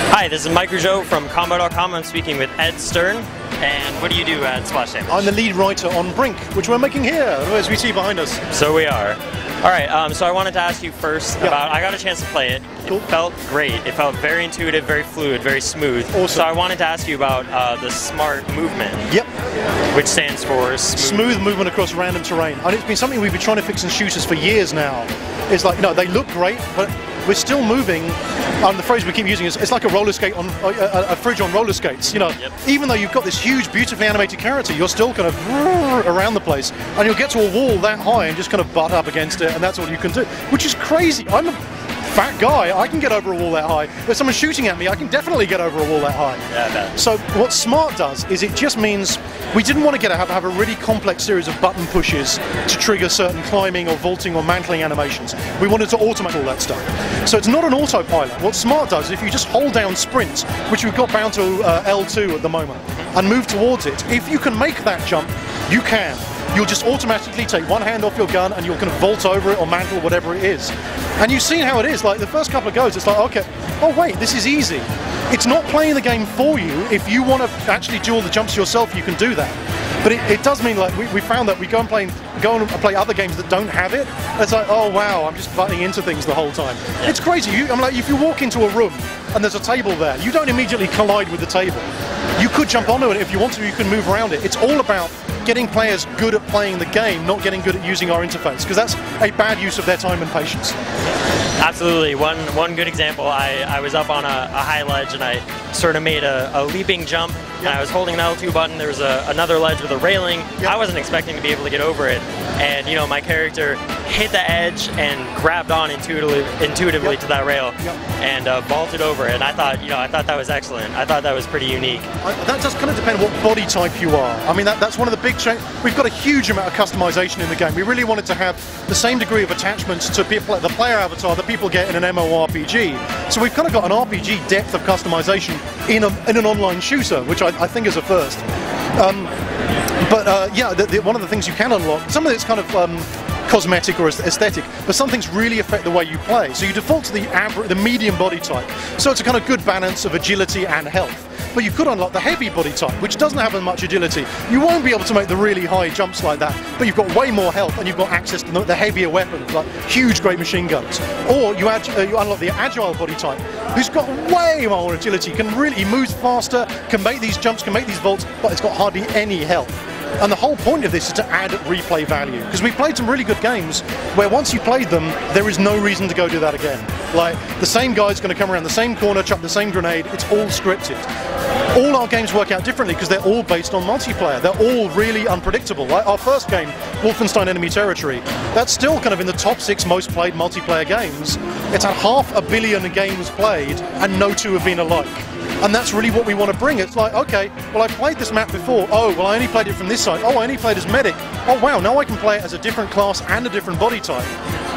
Hi, this is Mike Rougeau from Kombo.com. I'm speaking with Ed Stern. And what do you do at Splash Damage? I'm the lead writer on Brink, which we're making here, as we see behind us. So we are. All right, so I wanted to ask you first about, I got a chance to play it. Cool. It felt great. It felt very intuitive, very fluid, very smooth. Awesome. So I wanted to ask you about the SMART movement. Yep. Which stands for smooth movement across random terrain. And it's been something we've been trying to fix in shooters for years now. It's like, they look great, but we're still moving. The phrase we keep using is it's like a roller skate on a fridge on roller skates. Yep. Even though you've got this huge, beautifully animated character, you're still kind of around the place, and you'll get to a wall that high and just kind of butt up against it, and that's all you can do, which is crazy. I'm a fat guy, I can get over a wall that high. If someone's shooting at me, I can definitely get over a wall that high. Yeah, I bet. So what SMART does is it just means we didn't want to have a really complex series of button pushes to trigger certain climbing or vaulting or mantling animations. We wanted to automate all that stuff. So it's not an autopilot. What SMART does is if you just hold down sprint, which we've got bound to L2 at the moment, and move towards it, if you can make that jump, you can. You'll just automatically take one hand off your gun and you'll kind of vault over it or mantle, whatever it is. And you've seen how it is, like the first couple of goes, it's like, okay, oh wait, this is easy. It's not playing the game for you. If you want to actually do all the jumps yourself, you can do that. But it does mean, like, we found that we go and play other games that don't have it. It's like, oh wow, I'm just butting into things the whole time. Yeah. It's crazy. I'm like, if you walk into a room and there's a table there, you don't immediately collide with the table. You could jump onto it if you want to, you can move around it. It's all about getting players good at playing the game, not getting good at using our interface, because that's a bad use of their time and patience. Absolutely. One good example, I was up on a high ledge and I sort of made a leaping jump. And I was holding an L2 button. There was another ledge with a railing. I wasn't expecting to be able to get over it. And my character hit the edge and grabbed on intuitively to that rail and vaulted over it. And I thought that was excellent. I thought that was pretty unique. That does kind of depend what body type you are. I mean, that's one of the big changes. We've got a huge amount of customization in the game. We really wanted to have the same degree of attachments to the player avatar that people get in an MMORPG. So we've kind of got an RPG depth of customization in an online shooter, which I think is a first. One of the things you can unlock, some of it's kind of cosmetic or aesthetic, but some things really affect the way you play. So you default to the medium body type. So it's a kind of good balance of agility and health. But you could unlock the heavy body type, which doesn't have as much agility. You won't be able to make the really high jumps like that, but you've got way more health and you've got access to the heavier weapons, like huge great machine guns. Or you unlock the agile body type, who's got way more agility, he moves faster, can make these jumps, can make these vaults, but it's got hardly any health. And the whole point of this is to add replay value, because we've played some really good games where once you played them, there is no reason to go do that again. Like, the same guy's going to come around the same corner, chuck the same grenade, it's all scripted. All our games work out differently because they're all based on multiplayer. They're all really unpredictable. Like our first game, Wolfenstein Enemy Territory, that's still kind of in the top 6 most played multiplayer games. It's had 500 million games played and no two have been alike. And that's really what we want to bring. It's like, okay, well, I played this map before. Oh, well, I only played it from this side. Oh, I only played as medic. Oh, wow, now I can play it as a different class and a different body type.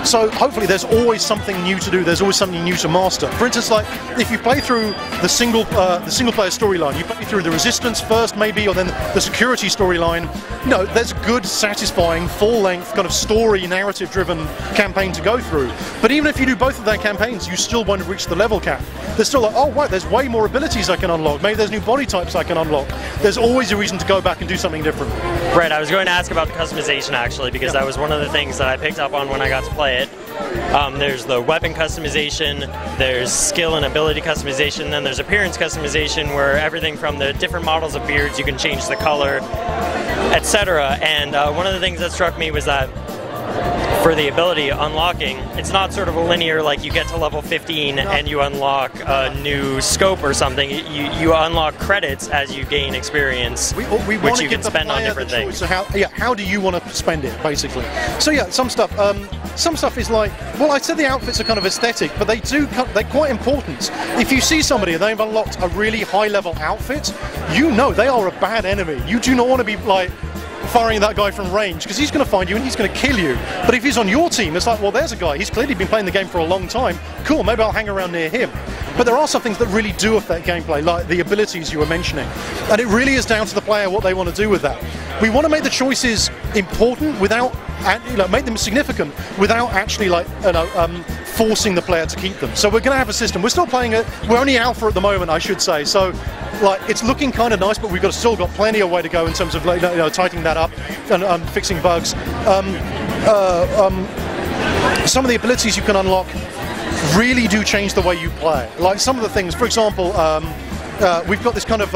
So hopefully there's always something new to do. There's always something new to master. For instance, like if you play through the single player storyline, you play through the Resistance first, maybe, or then the security storyline. There's a good, satisfying, full-length kind of story, narrative-driven campaign to go through. But even if you do both of their campaigns, you still won't reach the level cap. There's still like, oh, right, there's way more abilities I can unlock. Maybe there's new body types I can unlock. There's always a reason to go back and do something different. Right, I was going to ask about the customization actually, because that was one of the things that I picked up on when I got to play it. There's the weapon customization, there's skill and ability customization, then there's appearance customization where everything from the different models of beards, you can change the color, etc. And one of the things that struck me was that for the ability unlocking, it's not sort of a linear, like you get to level 15 and you unlock a new scope or something. You unlock credits as you gain experience, which you can spend on different things. So how do you want to spend it, basically? So yeah, some stuff is like, well, I said the outfits are kind of aesthetic, but they're quite important. If you see somebody and they've unlocked a really high-level outfit, you know they are a bad enemy. You do not want to be like firing that guy from range, because he's going to find you and he's going to kill you. But if he's on your team, it's like, well, there's a guy, he's clearly been playing the game for a long time, cool, maybe I'll hang around near him. But there are some things that really do affect gameplay, like the abilities you were mentioning, and it really is down to the player what they want to do with that. We want to make the choices important without, make them significant without actually forcing the player to keep them. So we're going to have a system. We're still playing it. We're only alpha at the moment, I should say. So, like, it's looking kind of nice, but we've still got plenty of way to go in terms of, like, tightening that up and fixing bugs. Some of the abilities you can unlock really do change the way you play. Like some of the things, for example, we've got this kind of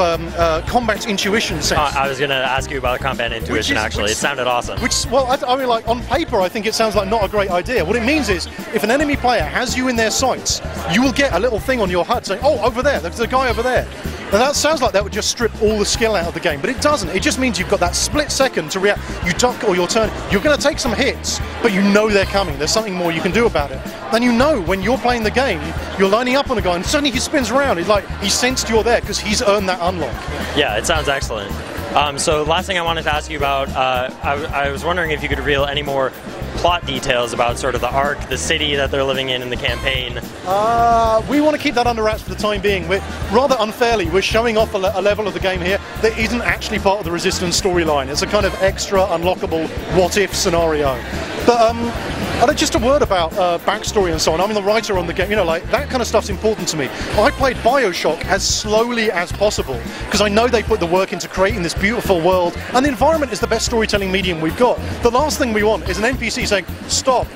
combat intuition sense. I was going to ask you about combat intuition, actually. It sounded awesome. Well, I mean, like, on paper, I think it sounds like not a great idea. What it means is, if an enemy player has you in their sights, you will get a little thing on your HUD saying, oh, over there, there's a guy over there. And that sounds like that would just strip all the skill out of the game, but it doesn't. It just means you've got that split second to react. You duck or your turn. You're going to take some hits, but you know they're coming. There's something more you can do about it. Then you know when you're playing the game, you're lining up on a guy, and suddenly he spins around. He's like, he sensed you're there because he's earned that unlock. Yeah, it sounds excellent. So last thing I wanted to ask you about, I was wondering if you could reveal any more plot details about sort of the arc, the city that they're living in the campaign. We want to keep that under wraps for the time being. Rather unfairly, we're showing off a level of the game here that isn't actually part of the Resistance storyline. It's a kind of extra unlockable what-if scenario. But just a word about backstory and so on. I'm the writer on the game, like, that kind of stuff's important to me. I played BioShock as slowly as possible because I know they put the work into creating this beautiful world, and the environment is the best storytelling medium we've got. The last thing we want is an NPC saying, stop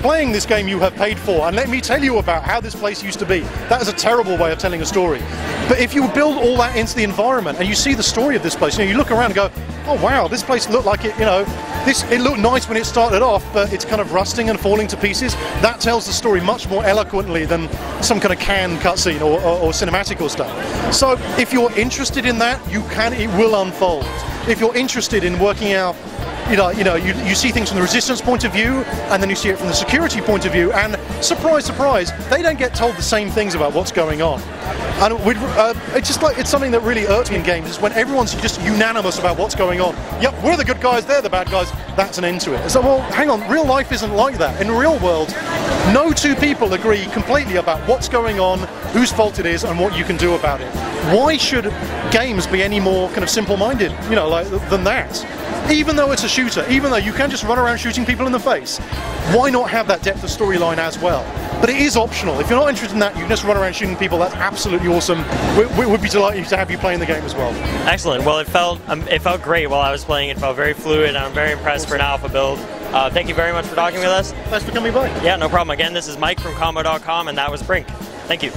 playing this game you have paid for and let me tell you about how this place used to be. That is a terrible way of telling a story. But if you build all that into the environment and you see the story of this place, you look around and go, oh wow, this place looked like it, it looked nice when it started off, but it's kind of rusting and falling to pieces. That tells the story much more eloquently than some kind of canned cutscene or cinematic or stuff. So if you're interested in that, it will unfold. If you're interested in working out, you see things from the Resistance point of view, and then you see it from the security point of view, and surprise, surprise, they don't get told the same things about what's going on. And it's something that really irks me in games, is when everyone's just unanimous about what's going on. Yep, we're the good guys, they're the bad guys, that's an end to it. So, well, hang on, real life isn't like that. In the real world, no two people agree completely about what's going on, whose fault it is, and what you can do about it. Why should games be any more kind of simple-minded, than that? Even though it's a shooter, even though you can just run around shooting people in the face, why not have that depth of storyline as well? But it is optional. If you're not interested in that, you can just run around shooting people. That's absolutely awesome. We would be delighted to have you playing the game as well. Excellent. Well, it felt great while I was playing. It felt very fluid, and I'm very impressed for an alpha build. Thank you very much for talking with us. Thanks for coming by. Yeah, no problem. Again, this is Mike from Kombo.com, and that was Brink. Thank you.